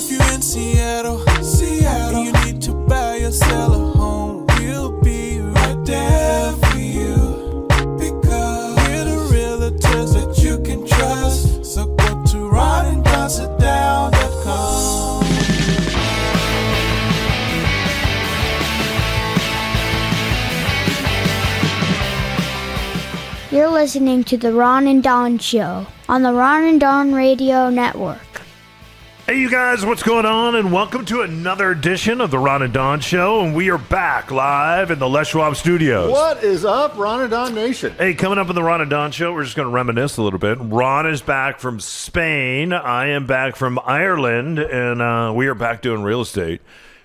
If you're in Seattle, and you need to buy or sell a home, we'll be right there for you. Because we're the realtors that you can trust. So go to ronanddonsitdown.com. You're listening to The Ron and Don Show on the Ron and Don Radio Network. Hey, you guys, what's going on? And welcome to another edition of the Ron and Don Show. And we are back live in the Les Schwab Studios. What is up, Ron and Don Nation? Hey, coming up in the Ron and Don Show, we're just going to reminisce a little bit. Ron is back from Spain. I am back from Ireland. And we are back doing real estate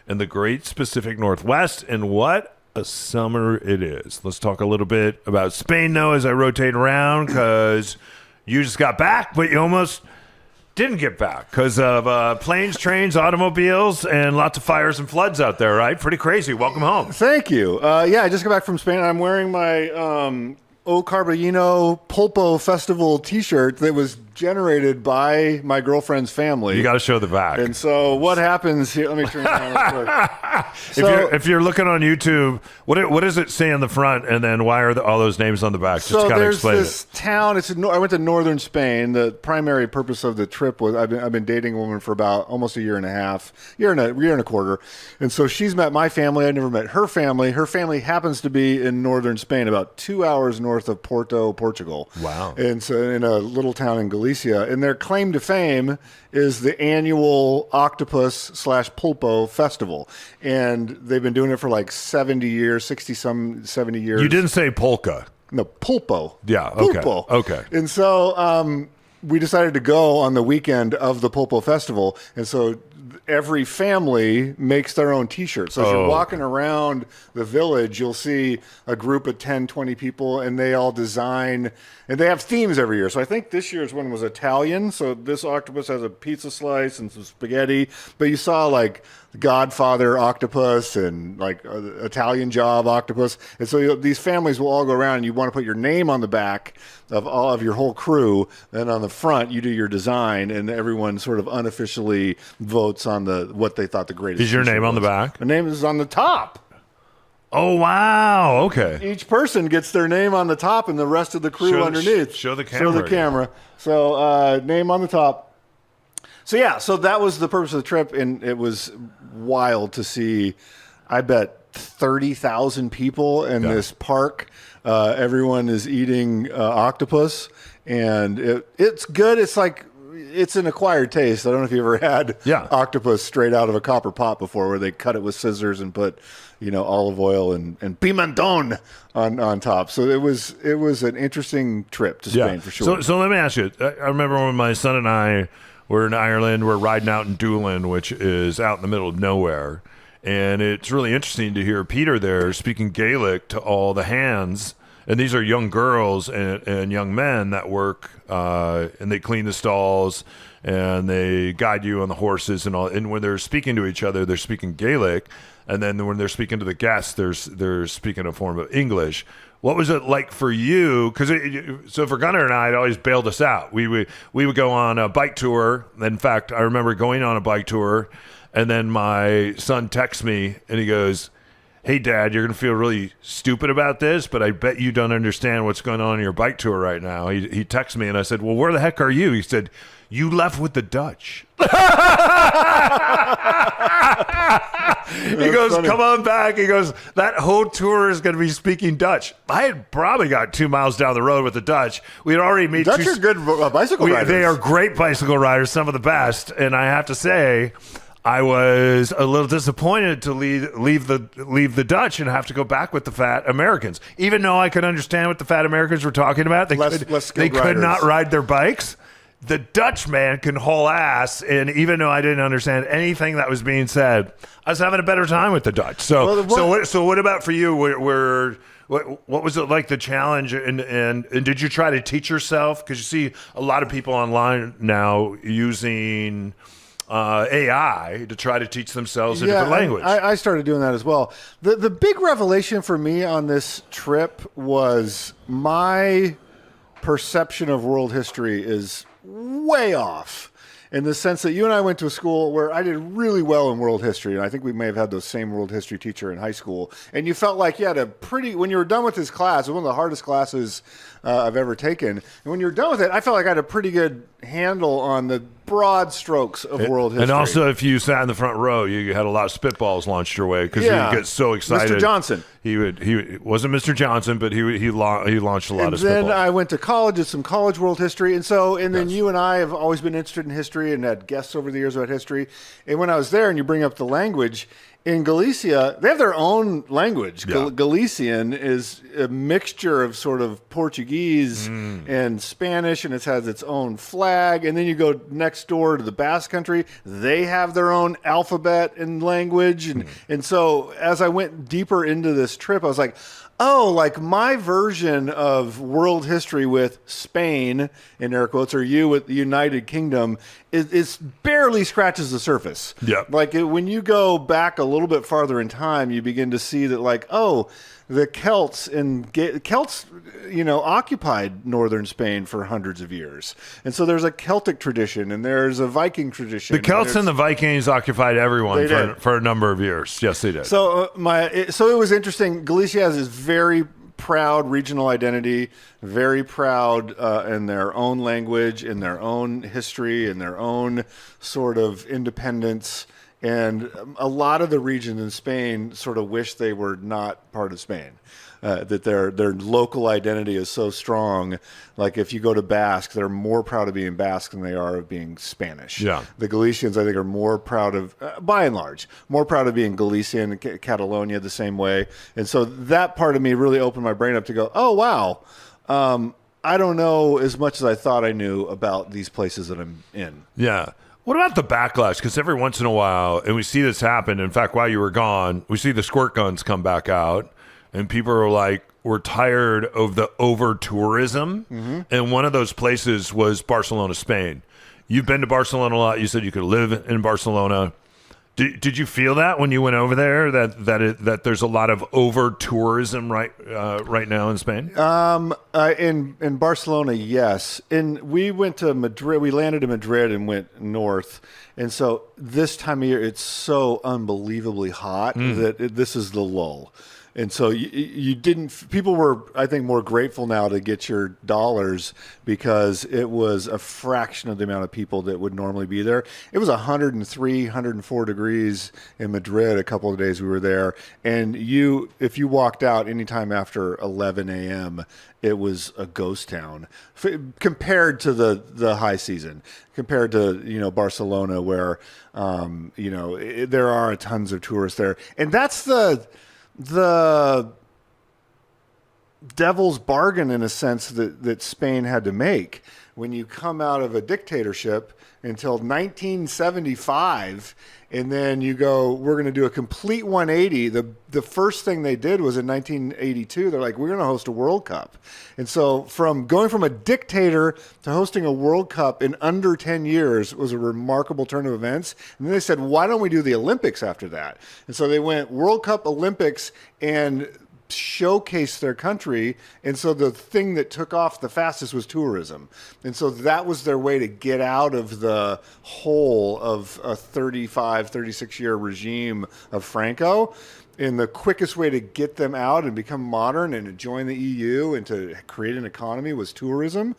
in the great Pacific Northwest. And what a summer it is. Let's talk a little bit about Spain, though, as I rotate around, because you just got back, but you almost didn't get back because of planes, trains, automobiles, and lots of fires and floods out there, right? Pretty crazy. Welcome home. Thank you. Yeah, I just got back from Spain. I'm wearing my O Carballino Pulpo Festival t-shirt that was generated by my girlfriend's family. You got to show the back. And so what happens here, let me turn it on real quick. If you're looking on YouTube, what does it say on the front, and then why are all those names on the back? Just kind of explain there's this town. I went to northern Spain. The primary purpose of the trip was I've been dating a woman for about almost a year and a half, year and a quarter. And so she's met my family. I never met her family. Her family happens to be in northern Spain, about 2 hours north of Porto, Portugal. Wow. And so in a little town in Galicia. And their claim to fame is the annual octopus/pulpo festival. And they've been doing it for like 70 years, 70 years. You didn't say polka. No, pulpo. Yeah, okay. Pulpo. Okay. And so we decided to go on the weekend of the Pulpo Festival. And so every family makes their own t-shirt. So as you're walking around the village, you'll see a group of 10, 20 people, and they all design, and they have themes every year. So I think this year's one was Italian. So this octopus has a pizza slice and some spaghetti. But you saw like Godfather octopus and like Italian Job octopus. And so these families will all go around, and you want to put your name on the back of all of your whole crew. Then on the front, you do your design, and everyone sort of unofficially votes on what they thought the greatest. Is your name on the back? The name is on the top. Oh, wow. Okay. Each person gets their name on the top and the rest of the crew underneath. Show the camera. Show the camera. So name on the top. So yeah, so that was the purpose of the trip, and it was wild to see, I bet, 30,000 people in this park. Everyone is eating octopus, and it's good. It's like, it's an acquired taste. I don't know if you ever had octopus straight out of a copper pot before, where they cut it with scissors and put, olive oil and pimentón on top. So it was an interesting trip to Spain for sure. So let me ask you. I remember when my son and I were in Ireland. We're riding out in Doolin, which is out in the middle of nowhere. And it's really interesting to hear Peter there speaking Gaelic to all the hands. And these are young girls and young men that work, and they clean the stalls, and they guide you on the horses and all. And when they're speaking to each other, they're speaking Gaelic. And then when they're speaking to the guests, they're speaking a form of English. What was it like for you? So for Gunnar and I, it always bailed us out. We would go on a bike tour. In fact, I remember going on a bike tour, and then my son texts me, and he goes, "Hey, Dad, you're going to feel really stupid about this, but I bet you don't understand what's going on your bike tour right now." He texted me, and I said, "Well, where the heck are you?" He said, "You left with the Dutch." He goes, funny. "Come on back." He goes, "That whole tour is going to be speaking Dutch." I had probably got 2 miles down the road with the Dutch. We had already made Dutch are good bicycle riders. They are great bicycle riders, some of the best. And I have to say, I was a little disappointed to leave the Dutch and have to go back with the fat Americans. Even though I could understand what the fat Americans were talking about, they could not ride their bikes. The Dutch man can haul ass, and even though I didn't understand anything that was being said, I was having a better time with the Dutch. So what about for you? What was it like, the challenge, and did you try to teach yourself? Because you see a lot of people online now using AI to try to teach themselves a different language. I started doing that as well. The big revelation for me on this trip was my perception of world history is way off. in the sense that you and I went to a school where I did really well in world history, and I think we may have had the same world history teacher in high school. And you felt like you had when you were done with this class, it was one of the hardest classes I've ever taken. And when you were done with it, I felt like I had a pretty good handle on the broad strokes of world history. And also, if you sat in the front row, you had a lot of spitballs launched your way because you would get so excited. Mr. Johnson. He wasn't Mr. Johnson, but he launched a lot of spitballs. And then I went to college, did some college world history, and then you and I have always been interested in history and had guests over the years about history. And when I was there, and you bring up the language. In Galicia, they have their own language. Yeah. Galician is a mixture of sort of Portuguese and Spanish, and it has its own flag. And then you go next door to the Basque Country. They have their own alphabet and language. And so as I went deeper into this trip, I was like, oh, like my version of world history with Spain, in air quotes, or you with the United Kingdom, is barely scratches the surface. Yeah. Like when you go back a little bit farther in time, you begin to see that, like, oh, the Celts occupied northern Spain for hundreds of years. And so there's a Celtic tradition and there's a Viking tradition. The Celts and the Vikings occupied everyone for a number of years. Yes, they did. So so it was interesting. Galicia has this very proud regional identity, very proud in their own language, in their own history, in their own sort of independence. And a lot of the regions in Spain sort of wish they were not part of Spain, that their local identity is so strong. Like if you go to Basque, they're more proud of being Basque than they are of being Spanish. Yeah. The Galicians, I think, are more proud of, by and large, more proud of being Galician, Catalonia the same way. And so that part of me really opened my brain up to go, oh, wow. I don't know as much as I thought I knew about these places that I'm in. Yeah. What about the backlash? Because every once in a while, and we see this happen. In fact, while you were gone, we see the squirt guns come back out, and people are like, we're tired of the over-tourism. Mm-hmm. And one of those places was Barcelona, Spain. You've been to Barcelona a lot. You said you could live in Barcelona. Did you feel that when you went over there, that there's a lot of over-tourism right now in Spain? In Barcelona, yes. And we went to Madrid. We landed in Madrid and went north. And so this time of year, it's so unbelievably hot that this is the lull. And so people were, I think, more grateful now to get your dollars because it was a fraction of the amount of people that would normally be there. It was 103, 104 degrees in Madrid a couple of days we were there. And if you walked out anytime after 11 a.m., it was a ghost town compared to the high season, compared to, Barcelona where, there are tons of tourists there. And that's the devil's bargain in a sense that Spain had to make when you come out of a dictatorship until 1975 and then you go, we're going to do a complete 180. The first thing they did was in 1982, they're like, we're going to host a World Cup. And so going from a dictator to hosting a World Cup in under 10 years was a remarkable turn of events. And then they said, why don't we do the Olympics after that? And so they went World Cup, Olympics, and showcase their country. And so the thing that took off the fastest was tourism. And so that was their way to get out of the hole of a 35, 36-year regime of Franco. And the quickest way to get them out and become modern and to join the EU and to create an economy was tourism.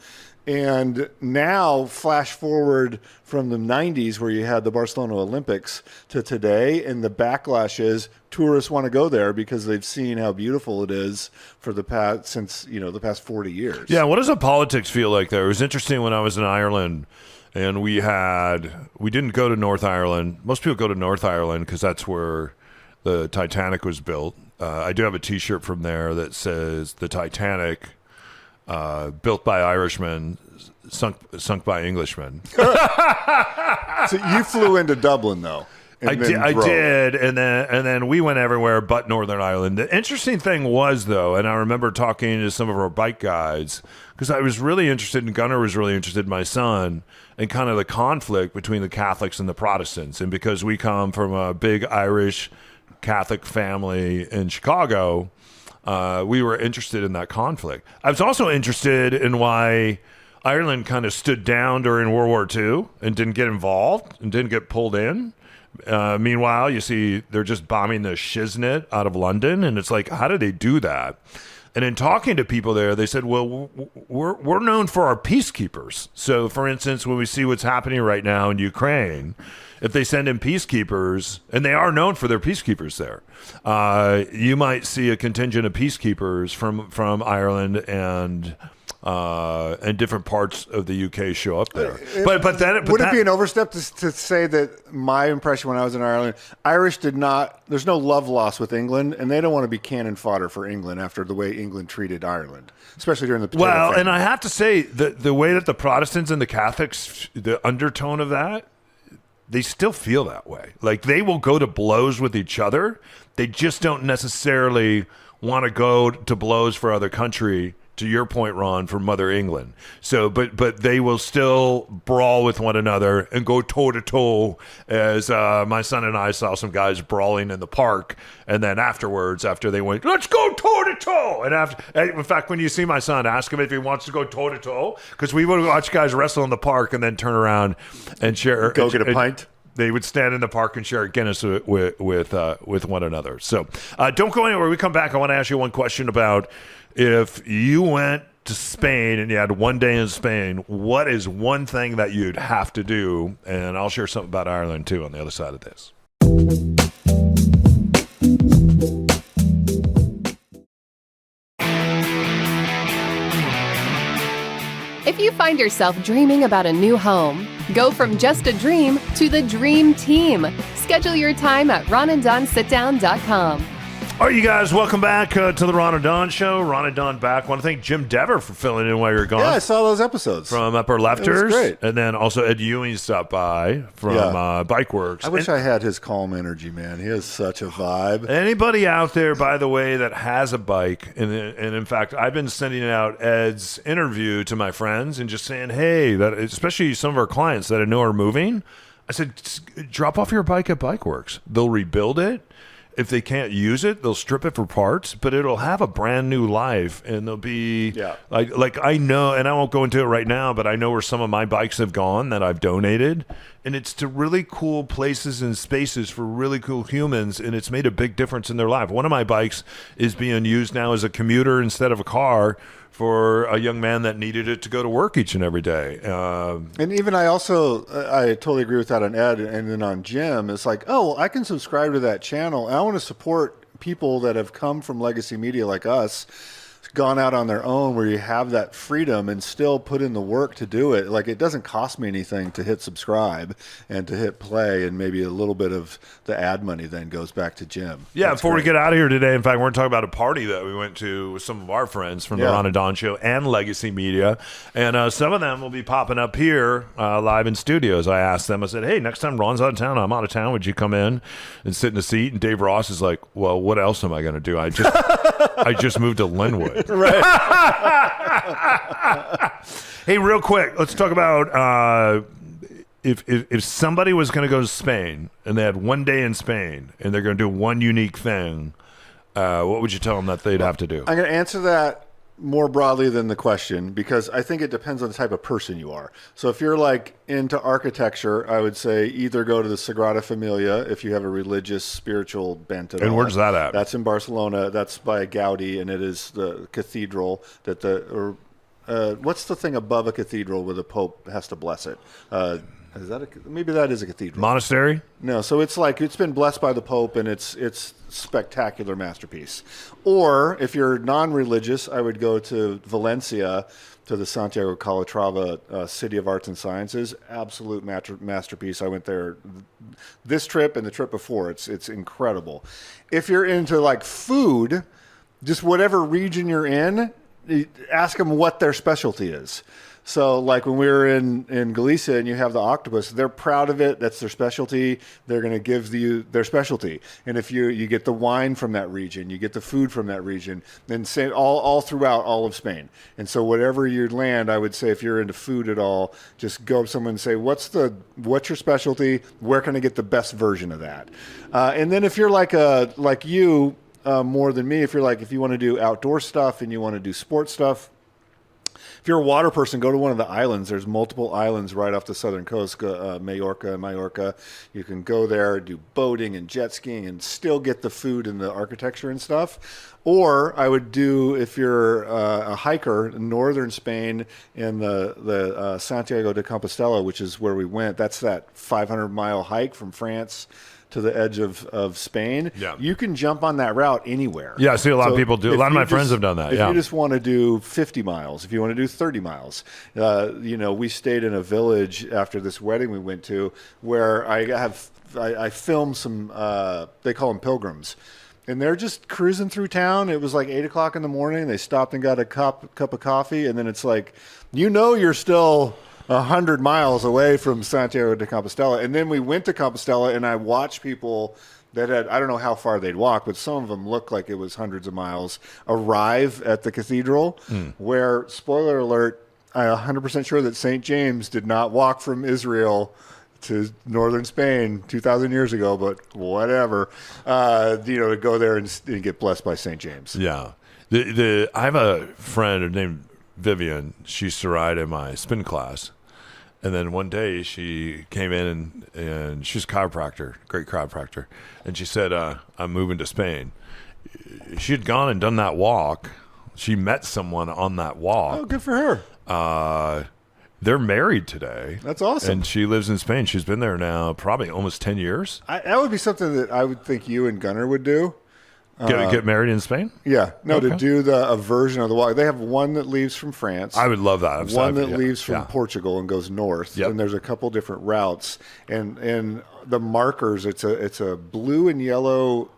And now, flash forward from the 90s where you had the Barcelona Olympics to today, and the backlash is tourists want to go there because they've seen how beautiful it is for the past 40 years. Yeah, what does the politics feel like there? It was interesting when I was in Ireland, and we didn't go to North Ireland. Most people go to North Ireland because that's where the Titanic was built. I do have a T-shirt from there that says the Titanic. Built by Irishmen, sunk by Englishmen. So you flew into Dublin, though. I did, and then we went everywhere but Northern Ireland. The interesting thing was, though, and I remember talking to some of our bike guides, because I was really interested, and Gunnar was really interested in my son, and kind of the conflict between the Catholics and the Protestants. And because we come from a big Irish Catholic family in Chicago, we were interested in that conflict. I was also interested in why Ireland kind of stood down during World War II and didn't get involved and didn't get pulled in. Meanwhile, you see they're just bombing the shiznit out of London, and it's like, how did they do that? And in talking to people there, they said, well, we're known for our peacekeepers. So, for instance, when we see what's happening right now in Ukraine, if they send in peacekeepers, and they are known for their peacekeepers there, you might see a contingent of peacekeepers from Ireland and different parts of the UK show up there. Would it be an overstep to say that my impression when I was in Ireland, Irish did not, there's no love lost with England, and they don't want to be cannon fodder for England after the way England treated Ireland, especially during the potato famine. And I have to say, the way that the Protestants and the Catholics, the undertone of that, they still feel that way. Like, they will go to blows with each other. They just don't necessarily want to go to blows for other country, to your point, Ron, for Mother England. So, but they will still brawl with one another and go toe to toe. As my son and I saw some guys brawling in the park, and then afterwards, after they went, let's go toe to toe. And in fact, when you see my son, ask him if he wants to go toe to toe, because we would watch guys wrestle in the park and then turn around and share. Go get a pint. They would stand in the park and share Guinness with one another. So don't go anywhere. When we come back, I want to ask you one question about, if you went to Spain and you had one day in Spain, what is one thing that you'd have to do? And I'll share something about Ireland, too, on the other side of this. If you find yourself dreaming about a new home, go from just a dream to the Dream Team. Schedule your time at ronanddonsitdown.com. All right, you guys, welcome back to the Ron and Don Show. Ron and Don back. I want to thank Jim Dever for filling in while you're gone. Yeah, I saw those episodes. From Upper Lefters. It was great. And then also Ed Ewing stopped by from Bike Works. I wish I had his calm energy, man. He has such a vibe. Anybody out there, by the way, that has a bike, and in fact, I've been sending out Ed's interview to my friends and just saying, hey, that especially some of our clients that I know are moving, I said, drop off your bike at Bike Works. They'll rebuild it. If they can't use it, they'll strip it for parts, but it'll have a brand new life, and they'll be like I know, and I won't go into it right now, but I know where some of my bikes have gone that I've donated, and it's to really cool places and spaces for really cool humans, and it's made a big difference in their life. One of my bikes is being used now as a commuter instead of a car for a young man that needed it to go to work each and every day. And even I totally agree with that on Ed, and then on Jim, it's like, oh, well, I can subscribe to that channel, and I want to support people that have come from legacy media like us, gone out on their own, where you have that freedom and still put in the work to do it. Like, it doesn't cost me anything to hit subscribe and to hit play, and maybe a little bit of the ad money then goes back to Jim. Yeah, That's before great. we get out of here today, in fact, we're going to talk about a party that we went to with some of our friends from the Ron and Don Show and Legacy Media, and some of them will be popping up here live in studios. I asked them, I said, hey, next time Ron's out of town, I'm out of town, would you come in and sit in a seat? And Dave Ross is like, well, what else am I going to do? I just moved to Linwood. Right. Hey, real quick, let's talk about if somebody was going to go to Spain and they had one day in Spain and they're going to do one unique thing, what would you tell them that they'd have to do? I'm going to answer that more broadly than the question, because I think it depends on the type of person you are. So if you're like into architecture, I would say either go to the Sagrada Familia if you have a religious, spiritual bent at all. And where's that at? That's in Barcelona. That's by Gaudi, and it is the cathedral that what's the thing above a cathedral where the Pope has to bless it? Maybe that is a cathedral. Monastery? No, so it's been blessed by the Pope, and it's spectacular masterpiece. Or if you're non-religious, I would go to Valencia, to the Santiago Calatrava City of Arts and Sciences. Absolute masterpiece. I went there this trip and the trip before. It's incredible. If you're into like food, just whatever region you're in, ask them what their specialty is. So like when we were in Galicia and you have the octopus, they're proud of it. That's their specialty. They're going to give you their specialty. And if you get the wine from that region, you get the food from that region, then say all throughout all of Spain. And so whatever you land, I would say if you're into food at all, just go up to someone and say, what's your specialty? Where can I get the best version of that? And then if you're like you, more than me, if you want to do outdoor stuff and you want to do sports stuff, if you're a water person, go to one of the islands. There's multiple islands right off the southern coast, Mallorca. You can go there, do boating and jet skiing, and still get the food and the architecture and stuff. Or I would do, if you're a hiker, northern Spain in the Santiago de Compostela, which is where we went. That's that 500-mile hike from France to the edge of Spain. Yeah. You can jump on that route anywhere. Yeah, I see a lot of people do. A lot of my friends have done that. If yeah. you just want to do 50 miles, if you want to do 30 miles, we stayed in a village after this wedding we went to where I filmed some, they call them pilgrims. And they're just cruising through town. It was like 8 o'clock in the morning. They stopped and got a cup of coffee. And then it's like, you're still 100 miles away from Santiago de Compostela. And then we went to Compostela, and I watched people that had, I don't know how far they'd walk, but some of them looked like it was hundreds of miles, arrive at the cathedral where, spoiler alert, I'm 100% sure that St. James did not walk from Israel to northern Spain 2,000 years ago, but whatever, to go there and get blessed by St. James. Yeah. I have a friend named Vivian. She used to ride in my spin class. And then one day she came in and she's a chiropractor, great chiropractor. And she said, I'm moving to Spain. She had gone and done that walk. She met someone on that walk. Oh, good for her. They're married today. That's awesome. And she lives in Spain. She's been there now probably almost 10 years. That would be something that I would think you and Gunnar would do. Get married in Spain? Yeah. No, Okay. to do a version of the walk. They have one that leaves from France. I would love that. One that leaves from Portugal and goes north. Yep. And there's a couple different routes. And the markers, it's a blue and yellow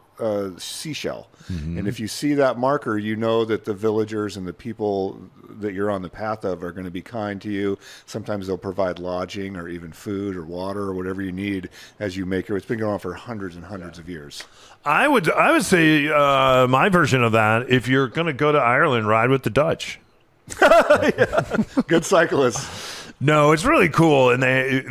seashell. Mm-hmm. And if you see that marker, you know that the villagers and the people that you're on the path of are going to be kind to you. Sometimes they'll provide lodging or even food or water or whatever you need as you make it. It's been going on for hundreds and hundreds of years. I would say my version of that, if you're going to go to Ireland, ride with the Dutch. Good cyclists. No, it's really cool. And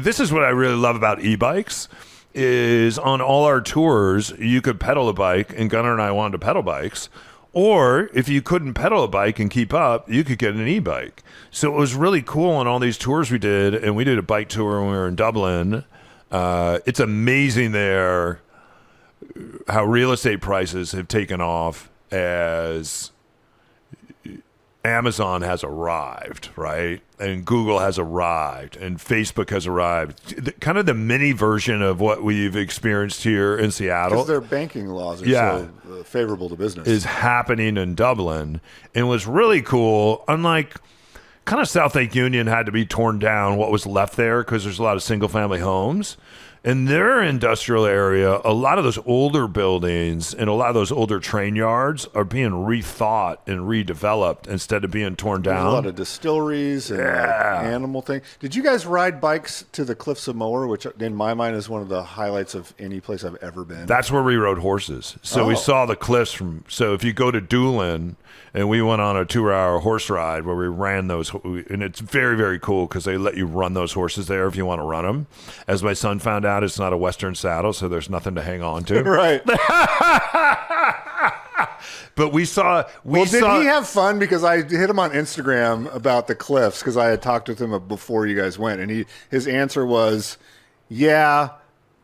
this is what I really love about e-bikes. Is on all our tours, you could pedal a bike, and Gunnar and I wanted to pedal bikes. Or if you couldn't pedal a bike and keep up, you could get an e-bike. So it was really cool on all these tours we did, and we did a bike tour when we were in Dublin. It's amazing there how real estate prices have taken off as Amazon has arrived, right? And Google has arrived, and Facebook has arrived. Kind of the mini version of what we've experienced here in Seattle. Because their banking laws are so favorable to business. Is happening in Dublin. And was really cool. Unlike kind of South Lake Union had to be torn down, what was left there, because there's a lot of single-family homes. In their industrial area, a lot of those older buildings and a lot of those older train yards are being rethought and redeveloped instead of being torn down. There's a lot of distilleries and animal things. Did you guys ride bikes to the Cliffs of Moher, which in my mind is one of the highlights of any place I've ever been? That's where we rode horses. So we saw the cliffs so if you go to Doolin, and we went on a 2-hour horse ride where we ran those, and it's very, very cool because they let you run those horses there if you want to run them. As my son found out, it's not a Western saddle, so there's nothing to hang on to. Right. But we saw. Did he have fun? Because I hit him on Instagram about the cliffs because I had talked with him before you guys went, and his answer was, "Yeah,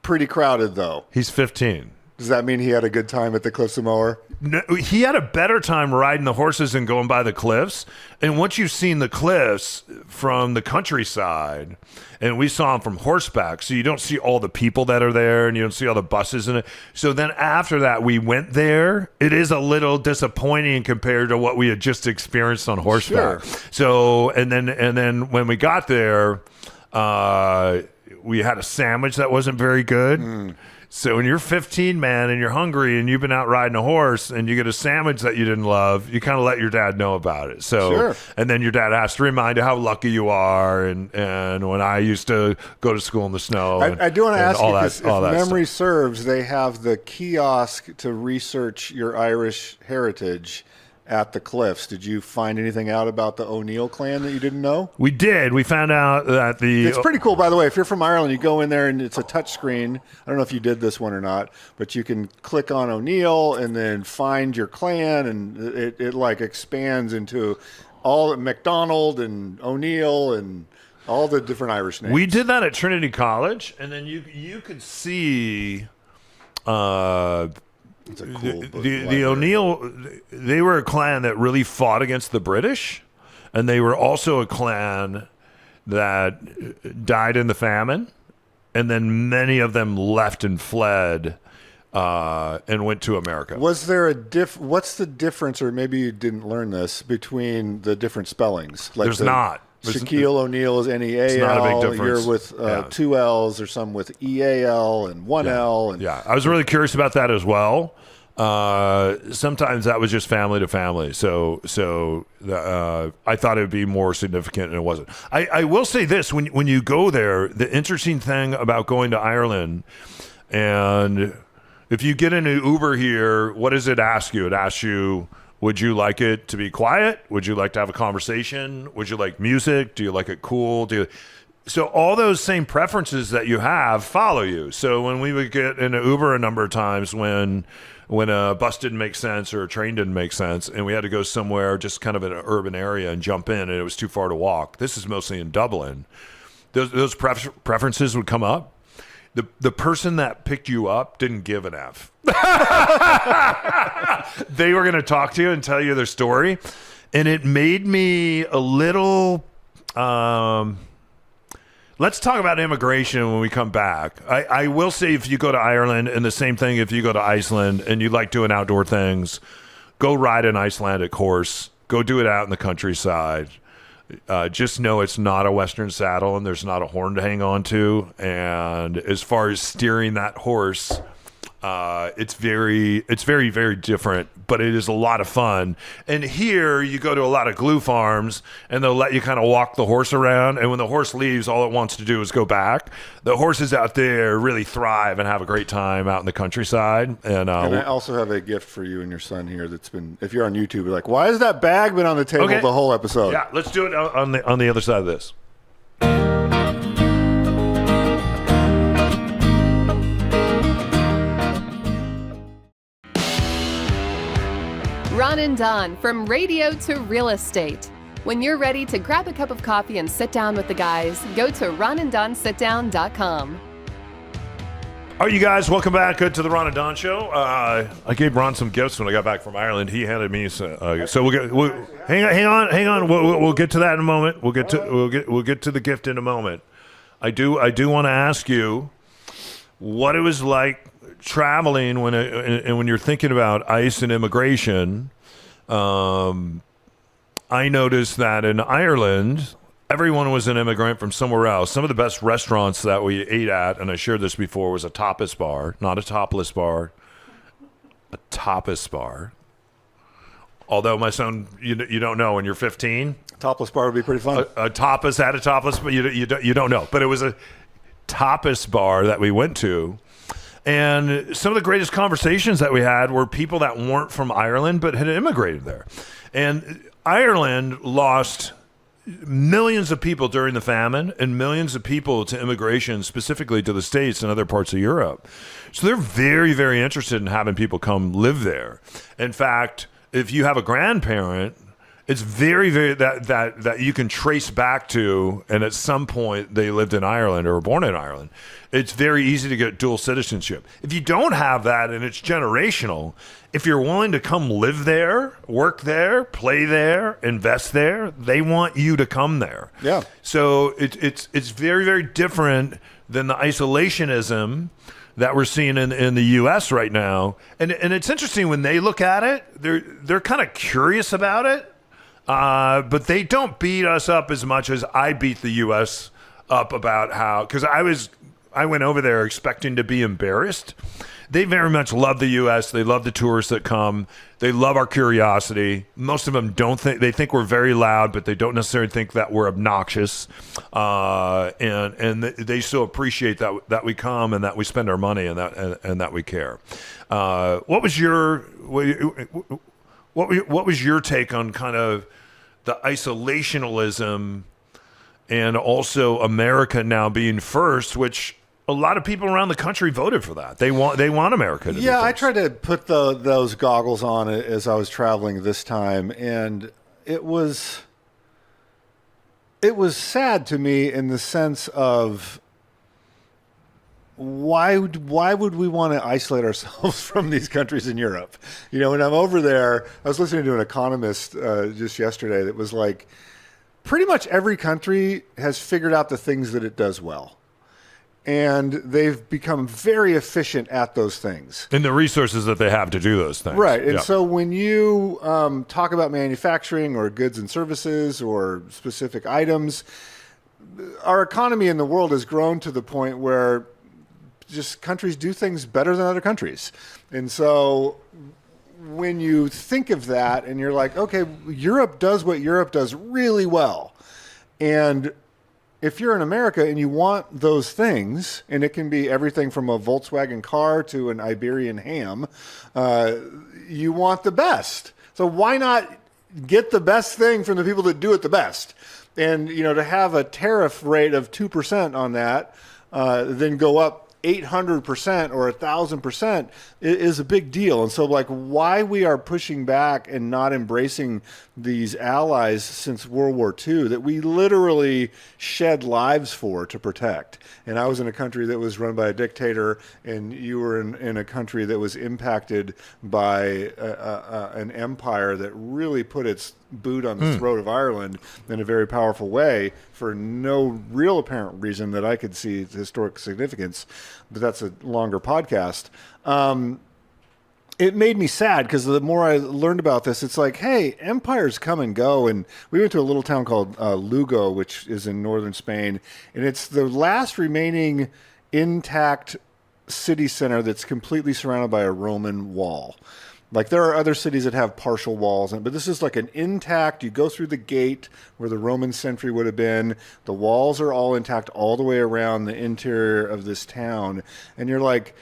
pretty crowded though." He's 15. Does that mean he had a good time at the Cliffs of Moher? No, he had a better time riding the horses and going by the cliffs. And once you've seen the cliffs from the countryside, and we saw them from horseback, so you don't see all the people that are there, and you don't see all the buses in it. So then after that, we went there. It is a little disappointing compared to what we had just experienced on horseback. Sure. So and then when we got there, we had a sandwich that wasn't very good. So when you're 15, man, and you're hungry and you've been out riding a horse and you get a sandwich that you didn't love, you kind of let your dad know about it. So, sure. And then your dad has to remind you how lucky you are. And when I used to go to school in the snow. I do want to ask you, because if memory stuff. serves, they have the kiosk to research your Irish heritage at the Cliffs. Did you find anything out about the O'Neill clan that you didn't know? We did. We found out that It's pretty cool, by the way. If you're from Ireland, you go in there and it's a touch screen. I don't know if you did this one or not, but you can click on O'Neill and then find your clan, and it like expands into all McDonald and O'Neill and all the different Irish names. We did that at Trinity College, and then you could see It's a cool book the library. O'Neill. They were a clan that really fought against the British, and they were also a clan that died in the famine, and then many of them left and fled and went to America. Was there a what's the difference, or maybe you didn't learn this, between the different spellings? Like There's not. Shaquille O'Neal is N-E-A-L. It's not a big difference. You're with two L's, or some with E-A-L and one L. And Yeah, I was really curious about that as well. Sometimes that was just family to family. So I thought it would be more significant, and it wasn't. I will say this: when you go there, the interesting thing about going to Ireland, and if you get in an Uber here, what does it ask you? It asks you, would you like it to be quiet? Would you like to have a conversation? Would you like music? Do you like it cool? So all those same preferences that you have follow you. So when we would get in an Uber a number of times when a bus didn't make sense or a train didn't make sense, and we had to go somewhere just kind of in an urban area and jump in, and it was too far to walk. This is mostly in Dublin. Those preferences would come up. The person that picked you up didn't give an F. They were going to talk to you and tell you their story. And it made me a little... let's talk about immigration when we come back. I will say, if you go to Ireland, and the same thing if you go to Iceland and you like doing outdoor things, go ride an Icelandic horse. Go do it out in the countryside. Just know it's not a Western saddle, and there's not a horn to hang on to. And as far as steering that horse, it's very, very different, but it is a lot of fun. And here you go to a lot of glue farms, and they'll let you kind of walk the horse around. And when the horse leaves, all it wants to do is go back. The horses out there really thrive and have a great time out in the countryside. And I also have a gift for you and your son here that's been, if you're on YouTube, you're like, why has that bag been on the table the whole episode? Yeah, let's do it on the other side of this. Ron and Don, from radio to real estate. When you're ready to grab a cup of coffee and sit down with the guys, go to ronanddonsitdown.com. All right, you guys, welcome back to the Ron and Don Show. I gave Ron some gifts when I got back from Ireland. He handed me so hang on. We'll get to that in a moment. We'll get to the gift in a moment. I do want to ask you what it was like traveling when you're thinking about ICE and immigration. I noticed that in Ireland, everyone was an immigrant from somewhere else. Some of the best restaurants that we ate at, and I shared this before, was a tapas bar, not a topless bar, a tapas bar. Although my son, you don't know when you're 15. Topless bar would be pretty fun. A tapas had a topless, but you don't know. But it was a tapas bar that we went to. And some of the greatest conversations that we had were people that weren't from Ireland but had immigrated there. And Ireland lost millions of people during the famine and millions of people to immigration, specifically to the States and other parts of Europe. So they're very, very interested in having people come live there. In fact, if you have a grandparent, it's very, very that you can trace back to, and at some point they lived in Ireland or were born in Ireland. It's very easy to get dual citizenship. If you don't have that and it's generational, if you're willing to come live there, work there, play there, invest there, they want you to come there. Yeah. So it's very, very different than the isolationism that we're seeing in the U.S. right now. And it's interesting when they look at it, they're kind of curious about it. But they don't beat us up as much as I beat the U.S. up about how, because I went over there expecting to be embarrassed. They very much love the U.S. They love the tourists that come. They love our curiosity. Most of them they think we're very loud, but they don't necessarily think that we're obnoxious. And they still appreciate that we come and that we spend our money and that we care. What was your take on kind of the isolationism and also America now being first, which a lot of people around the country voted for that. They want America to be first. I tried to put those goggles on as I was traveling this time, and it was It was sad to me in the sense of why would we want to isolate ourselves from these countries in Europe? You know, when I'm over there, I was listening to an economist just yesterday that was like, pretty much every country has figured out the things that it does well. And they've become very efficient at those things. And the resources that they have to do those things. Right. And Yeah. so when you talk about manufacturing or goods and services or specific items, our economy in the world has grown to the point where just countries do things better than other countries. And so when you think of that and you're like, okay, Europe does what Europe does really well. And if you're in America and you want those things, and it can be everything from a Volkswagen car to an Iberian ham, you want the best. So why not get the best thing from the people that do it the best? And, you know, to have a tariff rate of 2% on that, then go up 800% or 1,000% is a big deal. And so, like, why we are pushing back and not embracing these allies since World War II that we literally shed lives for to protect. And I was in a country that was run by a dictator, and you were in a country that was impacted by an empire that really put its boot on the throat of Ireland in a very powerful way for no real apparent reason that I could see historic significance, but that's a longer podcast. It made me sad because the more I learned about this, it's like, hey, empires come and go. And we went to a little town called Lugo, which is in northern Spain, and it's the last remaining intact city center that's completely surrounded by a Roman wall. Like, there are other cities that have partial walls, but this is like an intact, you go through the gate where the Roman sentry would have been. The walls are all intact all the way around the interior of this town. And you're like,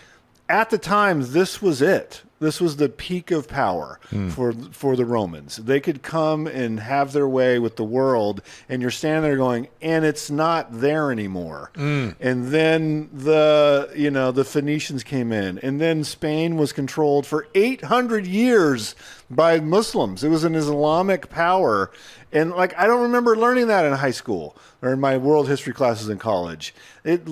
at the time, this was it. This was the peak of power for the Romans. They could come and have their way with the world, and you're standing there going, and it's not there anymore. And then the Phoenicians came in, and then Spain was controlled for 800 years by Muslims. It was an Islamic power. And like, I don't remember learning that in high school or in my world history classes in college. It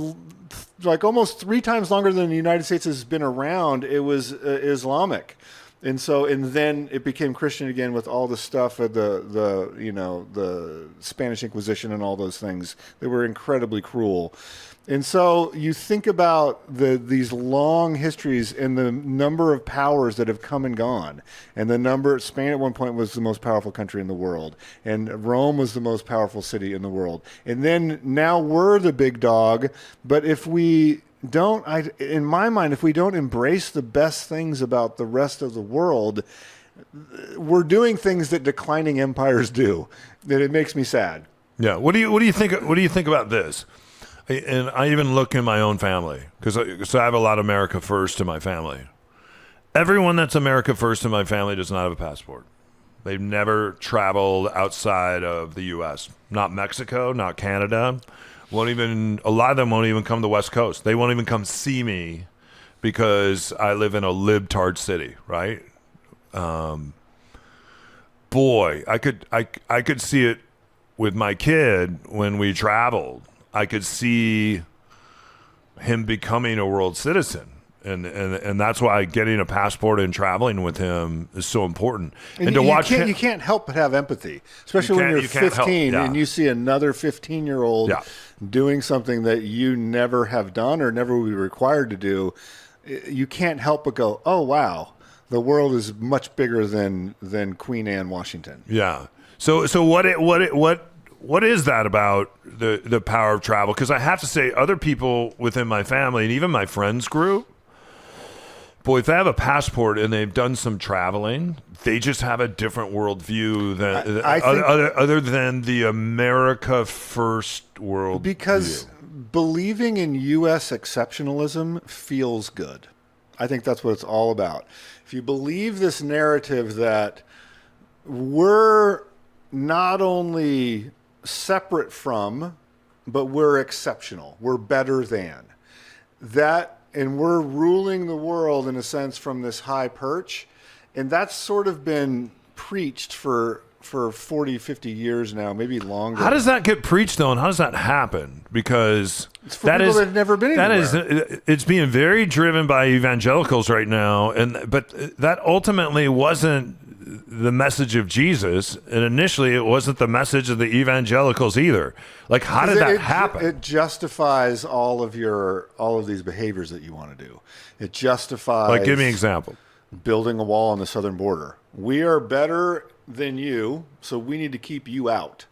like almost 3 times longer than the United States has been around. It was Islamic. And then it became Christian again with all the stuff of the Spanish Inquisition and all those things. They were incredibly cruel. And so you think about these long histories and the number of powers that have come and gone. And Spain at one point was the most powerful country in the world. And Rome was the most powerful city in the world. And then now we're the big dog. But if we don't, in my mind, if we don't embrace the best things about the rest of the world, we're doing things that declining empires do. That it makes me sad. Yeah. What do you think? What do you think about this? And I even look in my own family because I have a lot of America First in my family. Everyone that's America First in my family does not have a passport. They've never traveled outside of the U.S. Not Mexico, not Canada. A lot of them won't even come to the West Coast. They won't even come see me because I live in a libtard city, right? Boy, I could see it with my kid when we traveled. I could see him becoming a world citizen. And that's why getting a passport and traveling with him is so important. And to watch him, you can't help but have empathy, especially when you're 15 and you see another 15-year-old doing something that you never have done or never will be required to do. You can't help but go, oh, wow, the world is much bigger than Queen Anne Washington. Yeah. So what is that about the power of travel? Because I have to say, other people within my family and even my friends group, boy, if they have a passport and they've done some traveling, they just have a different worldview than other than the America First world. Because believing in U.S. exceptionalism feels good. I think that's what it's all about. If you believe this narrative that we're not only separate from, but we're exceptional, we're better than that, and we're ruling the world in a sense from this high perch, and that's sort of been preached for for 40, 50 years now, maybe longer. How does that get preached, though, and how does that happen? Because it's for people that have never been anywhere. It's being very driven by evangelicals right now, but that ultimately wasn't the message of Jesus, and initially it wasn't the message of the evangelicals either. Like, how did that happen? It justifies all of these behaviors that you want to do. It justifies. Like, give me an example. Building a wall on the southern border. We are better than you, so we need to keep you out.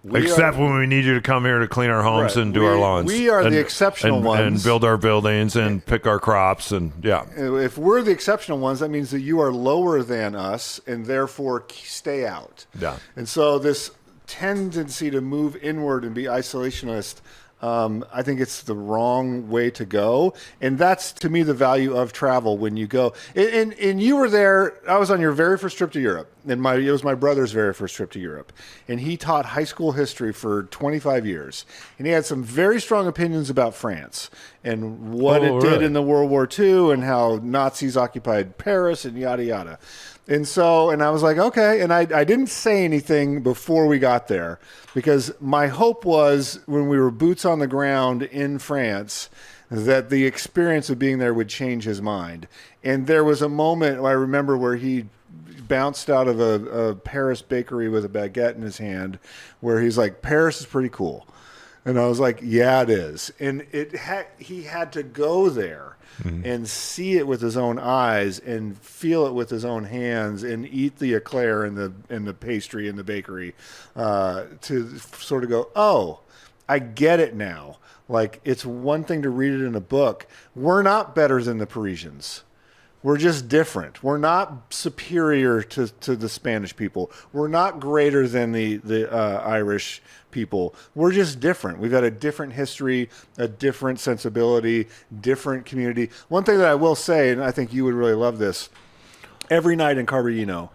Except when we need you to come here to clean our homes and do our lawns. We are the exceptional ones. And build our buildings and pick our crops. And if we're the exceptional ones, that means that you are lower than us and therefore stay out. Yeah. And so this tendency to move inward and be isolationist, I think it's the wrong way to go. And that's, to me, the value of travel when you go. And you were there. I was on your very first trip to Europe. And it was my brother's very first trip to Europe. And he taught high school history for 25 years. And he had some very strong opinions about France and what it did in the World War II and how Nazis occupied Paris and yada, yada. And I was like, okay. And I didn't say anything before we got there because my hope was when we were boots on the ground in France that the experience of being there would change his mind. And there was a moment I remember where he bounced out of a Paris bakery with a baguette in his hand where he's like, Paris is pretty cool. And I was like, yeah, it is. And he had to go there and see it with his own eyes and feel it with his own hands and eat the eclair and the pastry in the bakery to sort of go, oh, I get it now. Like, it's one thing to read it in a book. We're not better than the Parisians. We're just different. We're not superior to the Spanish people. We're not greater than the Irish people. We're just different. We've got a different history, a different sensibility, different community. One thing that I will say, and I think you would really love this, every night in Carballino,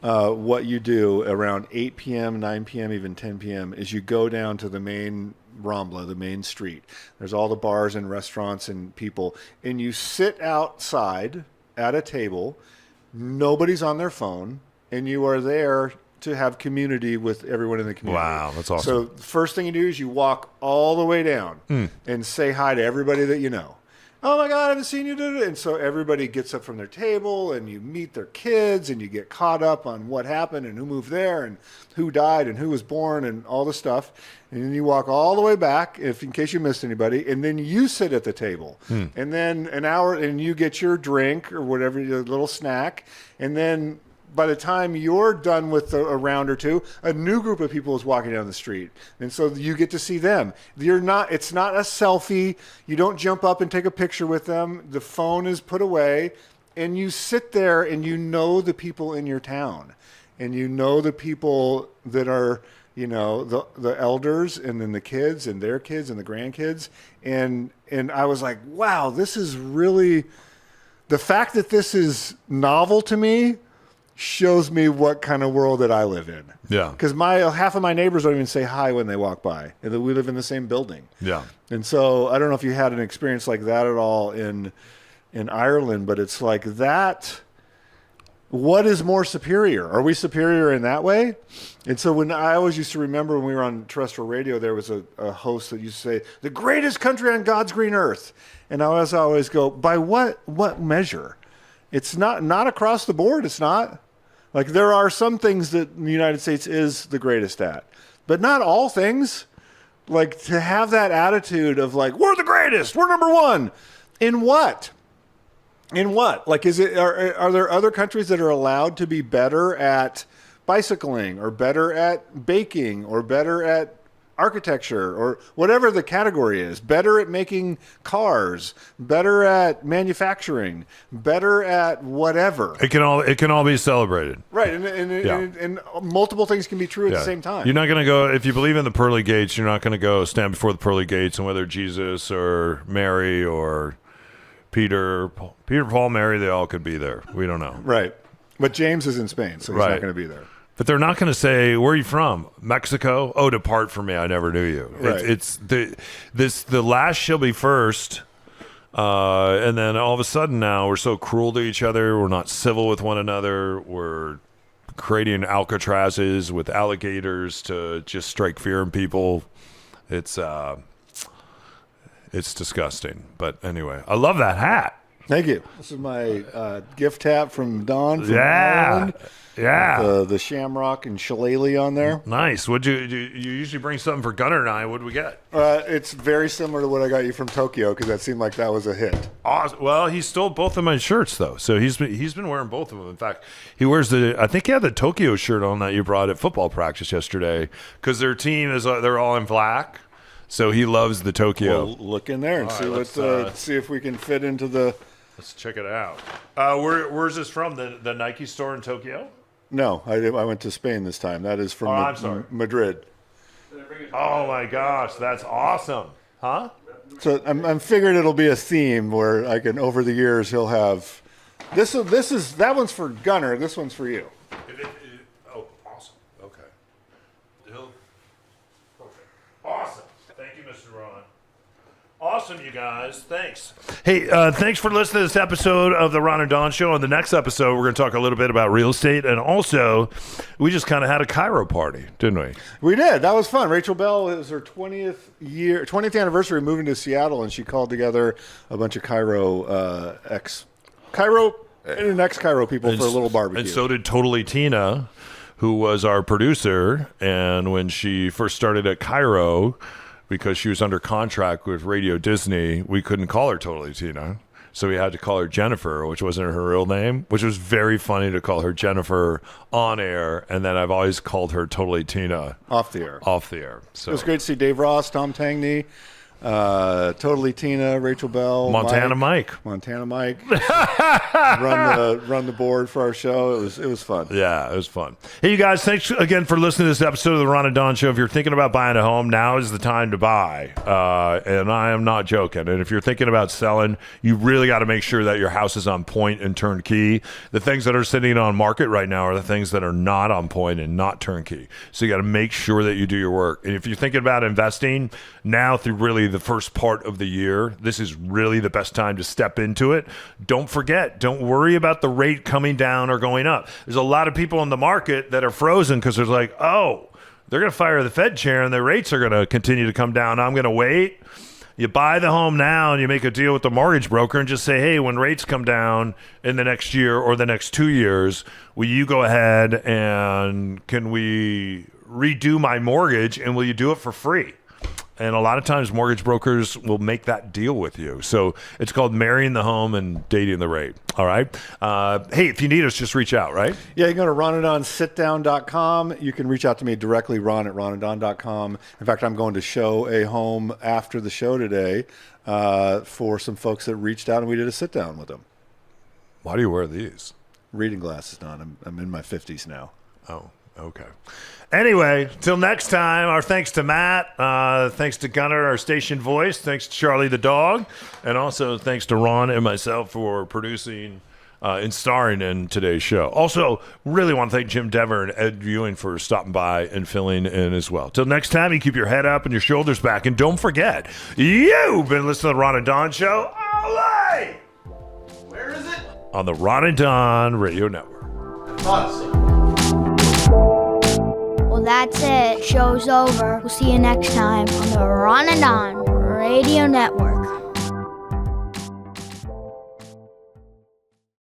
what you do around 8 p.m., 9 p.m., even 10 p.m. is you go down to the main Rambla, the main street. There's all the bars and restaurants and people, and you sit outside at a table, nobody's on their phone, and you are there to have community with everyone in the community. Wow, that's awesome. So the first thing you do is you walk all the way down and say hi to everybody that you know. Oh my God, I haven't seen you. And so everybody gets up from their table and you meet their kids and you get caught up on what happened and who moved there and who died and who was born and all the stuff. And then you walk all the way back, in case you missed anybody, and then you sit at the table. And then an hour, and you get your drink or whatever, your little snack. And then by the time you're done with a round or two, a new group of people is walking down the street. And so you get to see them. It's not a selfie. You don't jump up and take a picture with them. The phone is put away. And you sit there and you know the people in your town. And you know the people that are, the elders and then the kids and their kids and the grandkids. And I was like, wow, this is really, the fact that this is novel to me shows me what kind of world that I live in. Yeah. Because half of my neighbors don't even say hi when they walk by, and that we live in the same building. Yeah. And so I don't know if you had an experience like that at all in Ireland, but it's like that. What is more superior? Are we superior in that way? And so when I always used to remember when we were on terrestrial radio, there was a host that used to say, the greatest country on God's green earth. And I always go, by what measure? It's not across the board. It's not. Like, there are some things that the United States is the greatest at, but not all things. Like, to have that attitude of like, we're the greatest, we're number one. In what? In what? Like, are there other countries that are allowed to be better at bicycling or better at baking or better at architecture or whatever the category is, better at making cars, better at manufacturing, better at whatever? It can all be celebrated. Right. And multiple things can be true at the same time. You're not going to go, if you believe in the pearly gates, you're not going to go stand before the pearly gates and whether Jesus or Mary or Peter, Paul, Mary, they all could be there. We don't know. Right. But James is in Spain, so he's not going to be there. But they're not going to say, where are you from? Mexico? Oh, depart from me. I never knew you. Right. It's the last shall be first. And then all of a sudden now we're so cruel to each other. We're not civil with one another. We're creating Alcatrazes with alligators to just strike fear in people. It's disgusting. But anyway, I love that hat. Thank you. This is my gift hat from Don from Yeah. Ireland. Yeah. With, the shamrock and shillelagh on there. Nice. Would you usually bring something for Gunnar and I? What did we get? It's very similar to what I got you from Tokyo because that seemed like that was a hit. Awesome. Well, he stole both of my shirts though, so he's been wearing both of them. In fact, he wears I think he had the Tokyo shirt on that you brought at football practice yesterday because their team they're all in black, so he loves the Tokyo. We'll look in there and All see right, see if we can fit into the. Let's check it out. Where's this from? The Nike store in Tokyo? No, I went to Spain this time. That is from I'm sorry. Madrid. Oh my gosh, that's awesome, huh? So I'm figured it'll be a theme where I can over the years he'll have this is that one's for Gunnar. This one's for you. Oh, awesome. Okay. Awesome. Thank you, Mr. Ron. Awesome, you guys. Thanks. Hey, thanks for listening to this episode of the Ron and Don Show. On the next episode, we're going to talk a little bit about real estate, and also, we just kind of had a Cairo party, didn't we? We did. That was fun. Rachel Bell, it was her 20th anniversary of moving to Seattle, and she called together a bunch of Cairo ex-Cairo people for a little barbecue. And so did Totally Tina, who was our producer, and when she first started at Cairo, because she was under contract with Radio Disney, we couldn't call her Totally Tina. So we had to call her Jennifer, which wasn't her real name, which was very funny to call her Jennifer on air. And then I've always called her Totally Tina off the air. So it was great to see Dave Ross, Tom Tangney, Totally Tina, Rachel Bell, Montana Mike. run the board for our show. It was fun. Yeah, it was fun. Hey, you guys, thanks again for listening to this episode of the Ron and Don Show. If you're thinking about buying a home, now is the time to buy. And I am not joking. And if you're thinking about selling, you really got to make sure that your house is on point and turnkey. The things that are sitting on market right now are the things that are not on point and not turnkey. So you got to make sure that you do your work. And if you're thinking about investing now through really the first part of the year, this is really the best time to step into it. Don't forget, don't worry about the rate coming down or going up. There's a lot of people in the market that are frozen because they're like, oh, they're going to fire the Fed chair and the rates are going to continue to come down. I'm going to wait. You buy the home now and you make a deal with the mortgage broker and just say, hey, when rates come down in the next year or the next 2 years, will you go ahead and can we redo my mortgage and will you do it for free? And a lot of times mortgage brokers will make that deal with you. So it's called marrying the home and dating the rate. All right. Hey, if you need us, just reach out, right? Yeah, you can go to ronandonsitdown.com. You can reach out to me directly, ron@ronandon.com. In fact, I'm going to show a home after the show today for some folks that reached out and we did a sit down with them. Why do you wear these? Reading glasses, Don. I'm in my 50s now. Oh, okay. Anyway, till next time, our thanks to Matt, thanks to Gunnar, our station voice, thanks to Charlie the dog, and also thanks to Ron and myself for producing and starring in today's show. Also, really want to thank Jim Dever and Ed Viewing for stopping by and filling in as well. Till next time, you keep your head up and your shoulders back, and don't forget, you've been listening to the Ron and Don Show. Olay! Where is it? On the Ron and Don Radio Network. Awesome. Well, that's it. Show's over. We'll see you next time on the Ron and Don Radio Network.